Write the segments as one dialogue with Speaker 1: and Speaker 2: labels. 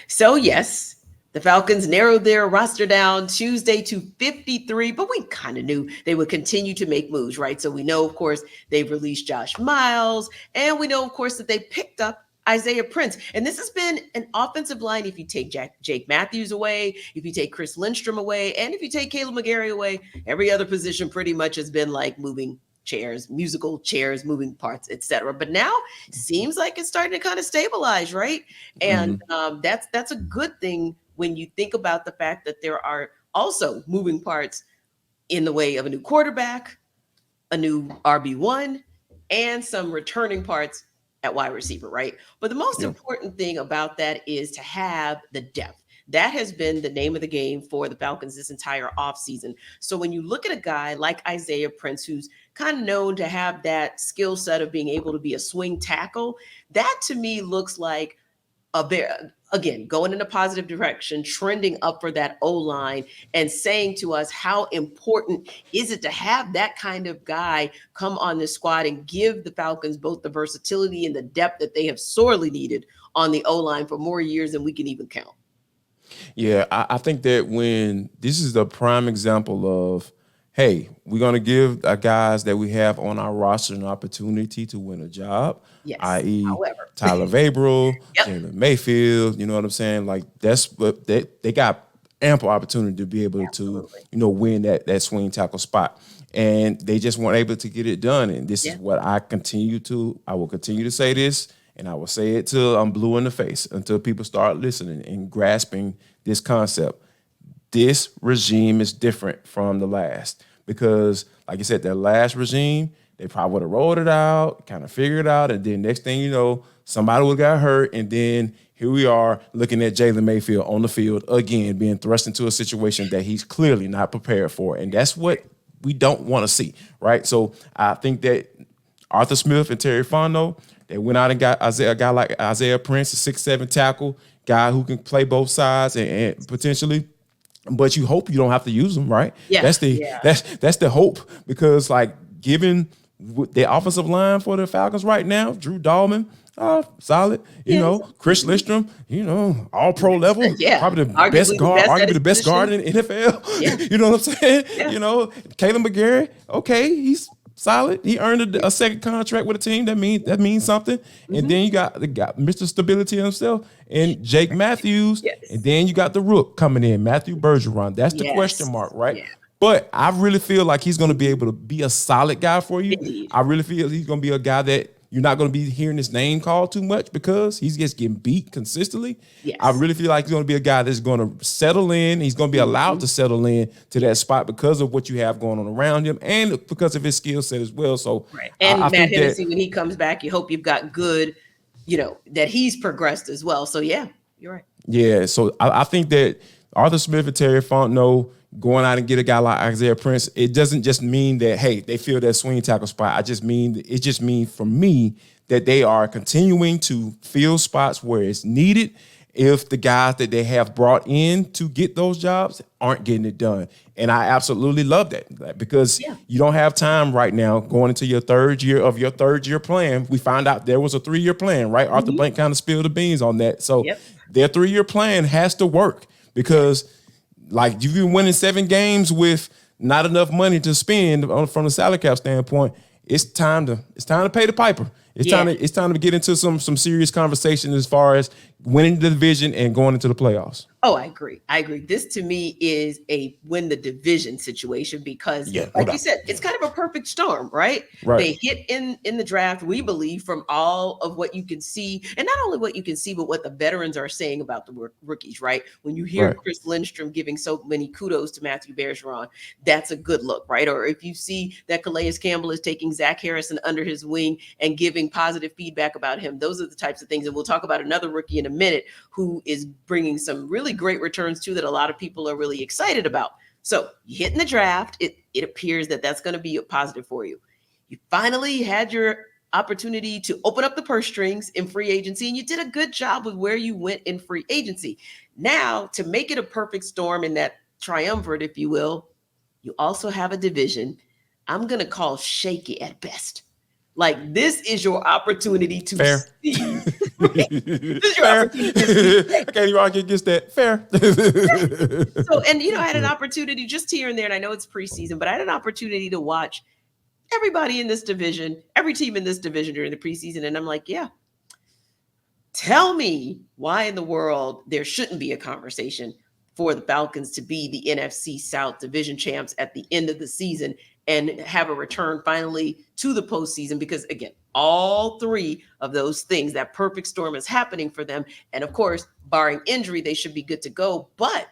Speaker 1: So, yes, the Falcons narrowed their roster down Tuesday to 53, but we kind of knew they would continue to make moves, right? So, we know, of course, they've released Josh Miles, and we know, of course, that they picked up Isaiah Prince. And this has been an offensive line. If you take Jake Matthews away, if you take Chris Lindstrom away, and if you take Caleb McGarry away, every other position pretty much has been like moving chairs, musical chairs, moving parts, etc. But now seems like it's starting to kind of stabilize, right? And that's a good thing when you think about the fact that there are also moving parts in the way of a new quarterback, a new RB1, and some returning parts at wide receiver, right? But the most important thing about that is to have the depth. That has been the name of the game for the Falcons this entire offseason. So when you look at a guy like Isaiah Prince, who's kind of known to have that skill set of being able to be a swing tackle, that to me looks like again, going in a positive direction, trending up for that O-line, and saying to us how important is it to have that kind of guy come on the squad and give the Falcons both the versatility and the depth that they have sorely needed on the O-line for more years than we can even count.
Speaker 2: Yeah, I think that when this is the prime example of, hey, we're going to give the guys that we have on our roster an opportunity to win a job, i.e. Tyler Vabral, Jalen Mayfield, you know what I'm saying? Like, that's what they got ample opportunity to be able to, win that swing tackle spot. And they just weren't able to get it done. And this is what I will continue to say this, and I will say it till I'm blue in the face, until people start listening and grasping this concept. This regime is different from the last because, like you said, that last regime, they probably would have rolled it out, kind of figured it out, and then next thing you know, somebody would have got hurt, and then here we are looking at Jalen Mayfield on the field again, being thrust into a situation that he's clearly not prepared for, and that's what we don't want to see, right? So I think that Arthur Smith and Terry Fontenot, they went out and got a guy like Isaiah Prince, a 6'7" tackle, guy who can play both sides and potentially. But you hope you don't have to use them, right?
Speaker 1: Yeah.
Speaker 2: That's the hope, because like given the offensive line for the Falcons right now, Drew Dahlman, solid. Chris Lindstrom, all pro level, probably arguably the best guard in the NFL.
Speaker 1: Yeah.
Speaker 2: You know what I'm saying?
Speaker 1: Yeah.
Speaker 2: Caleb McGarry, okay, he's solid. He earned a second contract with a team. That means something. Mm-hmm. And then you got Mr. Stability himself and Jake Matthews. Yes. And then you got the rook coming in, Matthew Bergeron. That's the question mark, right? Yeah. But I really feel like he's going to be able to be a solid guy for you.
Speaker 1: Indeed.
Speaker 2: I really feel he's going to be a guy that you're not going to be hearing his name called too much because he's just getting beat consistently.
Speaker 1: Yes.
Speaker 2: I really feel like he's going to be a guy that's going to settle in. He's going to be allowed to settle in to that spot because of what you have going on around him and because of his skill set as well. So,
Speaker 1: right. And I Matt Hennessy, when he comes back, you hope you've got good, that he's progressed as well. So, yeah, you're right.
Speaker 2: Yeah. So I think that Arthur Smith and Terry Fontenot going out and get a guy like Isaiah Prince, it doesn't just mean that, hey, they fill that swing tackle spot. It just means for me that they are continuing to fill spots where it's needed if the guys that they have brought in to get those jobs aren't getting it done. And I absolutely love that because you don't have time right now going into your third year plan. We found out there was a 3-year plan, right? Arthur Blank kind of spilled the beans on that. So their 3-year plan has to work because like you've been winning 7 games with not enough money to spend from the salary cap standpoint. It's time to pay the piper. It's time to get into some serious conversation as far as winning the division and going into the playoffs.
Speaker 1: Oh, I agree. This to me is a win the division situation because, like you said, it's kind of a perfect storm, right? They hit in the draft, we believe, from all of what you can see, and not only what you can see, but what the veterans are saying about the rookies, right? When you hear Chris Lindstrom giving so many kudos to Matthew Bergeron, that's a good look, right? Or if you see that Calais Campbell is taking Zach Harrison under his wing and giving positive feedback about him, those are the types of things. And we'll talk about another rookie in a minute who is bringing some really great returns too that a lot of people are really excited about. So you hit in the draft, it appears that that's going to be a positive for you. You finally had your opportunity to open up the purse strings in free agency, and you did a good job with where you went in free agency. Now, to make it a perfect storm in that triumvirate, if you will, you also have a division I'm going to call shaky at best. Like, this is your opportunity to see This is your
Speaker 2: Fair.
Speaker 1: opportunity to speak.
Speaker 2: I can't even argue against that. Fair.
Speaker 1: So, and I had an opportunity just here and there, and I know it's preseason, but I had an opportunity to watch everybody in this division, every team in this division during the preseason, and I'm like, yeah, tell me why in the world there shouldn't be a conversation for the Falcons to be the NFC South division champs at the end of the season and have a return finally to the postseason. Because again, all three of those things, that perfect storm is happening for them. And of course, barring injury, they should be good to go. But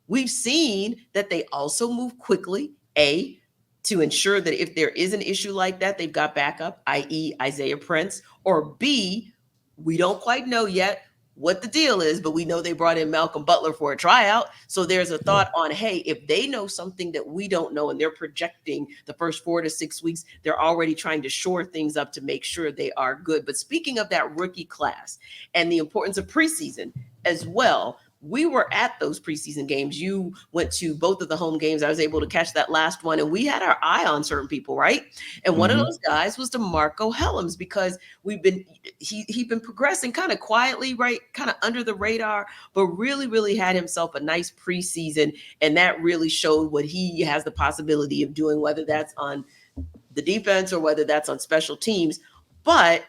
Speaker 1: we've seen that they also move quickly, to ensure that if there is an issue like that, they've got backup, i.e. Isaiah Prince, or B, we don't quite know yet what the deal is, but we know they brought in Malcolm Butler for a tryout. So there's a thought on, hey, if they know something that we don't know and they're projecting the first 4 to 6 weeks, they're already trying to shore things up to make sure they are good. But speaking of that rookie class and the importance of preseason as well, we were at those preseason games. You went to both of the home games. I was able to catch that last one, and we had our eye on certain people, right? And one of those guys was DeMarrco Hellams, because he'd been progressing kind of quietly, right, kind of under the radar, but really had himself a nice preseason, and that really showed what he has the possibility of doing, whether that's on the defense or whether that's on special teams. But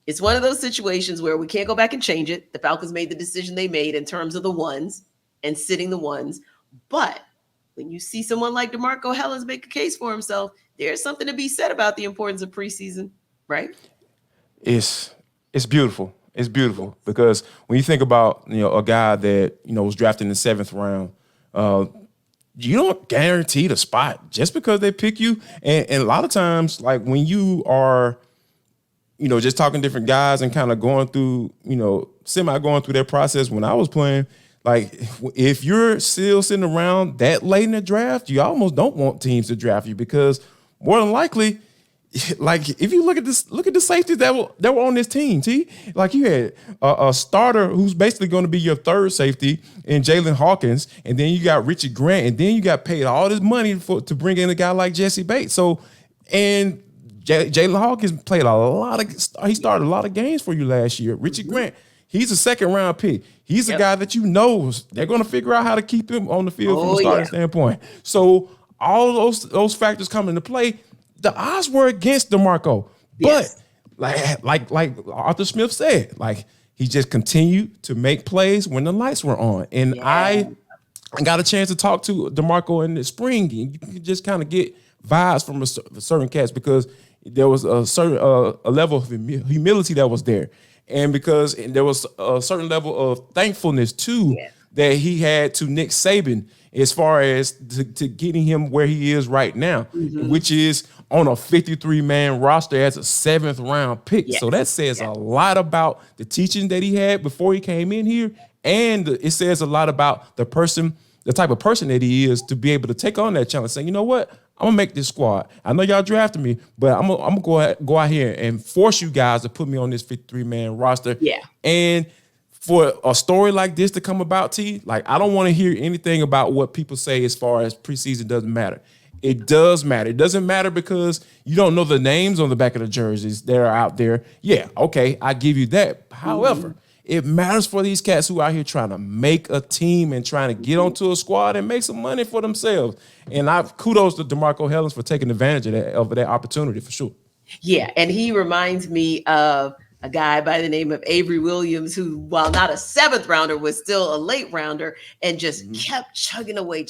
Speaker 1: it's one of those situations where we can't go back and change it. The Falcons made the decision they made in terms of the ones and sitting the ones. But when you see someone like DeMarrco Hellams make a case for himself, there's something to be said about the importance of preseason, right?
Speaker 2: It's beautiful. It's beautiful because when you think about a guy that was drafted in the 7th round, you don't guarantee the spot just because they pick you. And a lot of times, like when you are just talking to different guys and kind of going through, going through their process when I was playing, like if you're still sitting around that late in the draft, you almost don't want teams to draft you because more than likely, like if you look at the safeties that were on this team, like you had a starter who's basically going to be your third safety in Jalen Hawkins, and then you got Richard Grant, and then you got paid all this money to bring in a guy like Jesse Bates. So, and Jalen Hawkins he started a lot of games for you last year. Richard Grant, he's a 2nd round pick. He's a guy that they're going to figure out how to keep him on the field from a starting standpoint. So all those factors come into play. The odds were against DeMarrco, but like Arthur Smith said, like he just continued to make plays when the lights were on. And I got a chance to talk to DeMarrco in the spring, and you can just kind of get vibes from a certain cats because there was a certain a level of humility that was there, and because there was a certain level of thankfulness too that he had to Nick Saban as far as to getting him where he is right now, which is on a 53-man roster as a 7th round pick. So that says a lot about the teaching that he had before he came in here, and it says a lot about the type of person that he is to be able to take on that challenge, saying, you know what, I'm gonna make this squad. I know y'all drafted me, but I'm gonna go out here and force you guys to put me on this 53-man roster. Yeah. And for a story like this to come about, like I don't want to hear anything about what people say as far as preseason doesn't matter. It does matter. It doesn't matter because you don't know the names on the back of the jerseys that are out there. Yeah, okay, I give you that. However, it matters for these cats who are out here trying to make a team and trying to get onto a squad and make some money for themselves. And kudos to DeMarrco Hellams for taking advantage of that opportunity for sure.
Speaker 1: Yeah, and he reminds me of a guy by the name of Avery Williams, who, while not a 7th rounder, was still a late rounder and just kept chugging away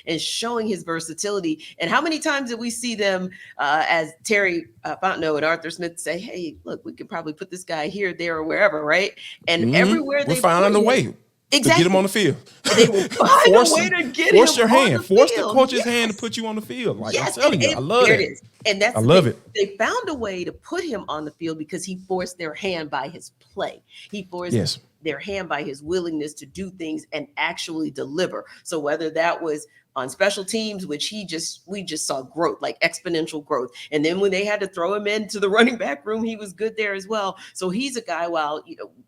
Speaker 1: and showing his versatility. And how many times did we see them, as Terry Fontenot and Arthur Smith say, hey, look, we could probably put this guy here, there, or wherever, right? And everywhere
Speaker 2: we're finding a way. Exactly. To get him on the field.
Speaker 1: They will find a way to get him on the field.
Speaker 2: Force the coach's hand to put you on the field. Like I'm telling you, I love it.
Speaker 1: It is. And I love it. They found a way to put him on the field because he forced their hand by his play. He forced their hand by his willingness to do things and actually deliver. So whether that was on special teams, which we just saw growth, like exponential growth. And then when they had to throw him into the running back room, he was good there as well. So he's a guy, while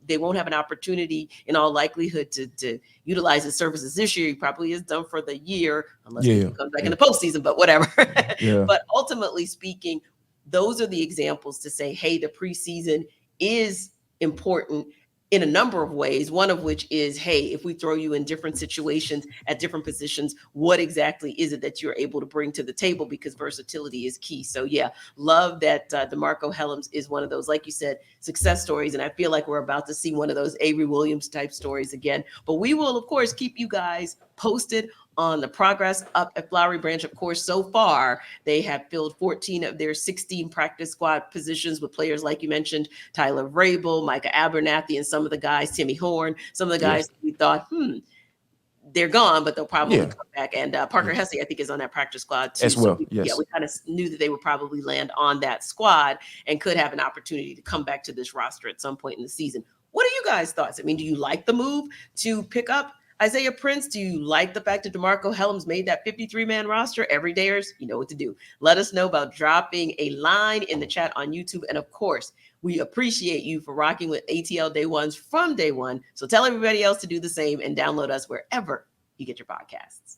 Speaker 1: they won't have an opportunity in all likelihood to utilize his services this year, he probably is done for the year, unless he comes back in the postseason, but whatever. But ultimately speaking, those are the examples to say, hey, the preseason is important in a number of ways, one of which is, hey, if we throw you in different situations at different positions, what exactly is it that you're able to bring to the table? Because versatility is key. So yeah, love that DeMarrco Hellams is one of those, like you said, success stories. And I feel like we're about to see one of those Avery Williams type stories again. But we will, of course, keep you guys posted on the progress up at Flowery Branch. Of course, so far, they have filled 14 of their 16 practice squad positions with players like you mentioned, Tyler Vrabel, Micah Abernathy, and some of the guys, Timmy Horn, some of the guys we thought, they're gone, but they'll probably come back. And Parker Hesse, I think, is on that practice squad too.
Speaker 2: As well,
Speaker 1: we kind of knew that they would probably land on that squad and could have an opportunity to come back to this roster at some point in the season. What are you guys' thoughts? I mean, do you like the move to pick up Isaiah Prince? Do you like the fact that DeMarrco Hellams made that 53-man roster? Everydayers, you know what to do. Let us know about dropping a line in the chat on YouTube. And of course, we appreciate you for rocking with ATL Day Ones from day one. So tell everybody else to do the same and download us wherever you get your podcasts.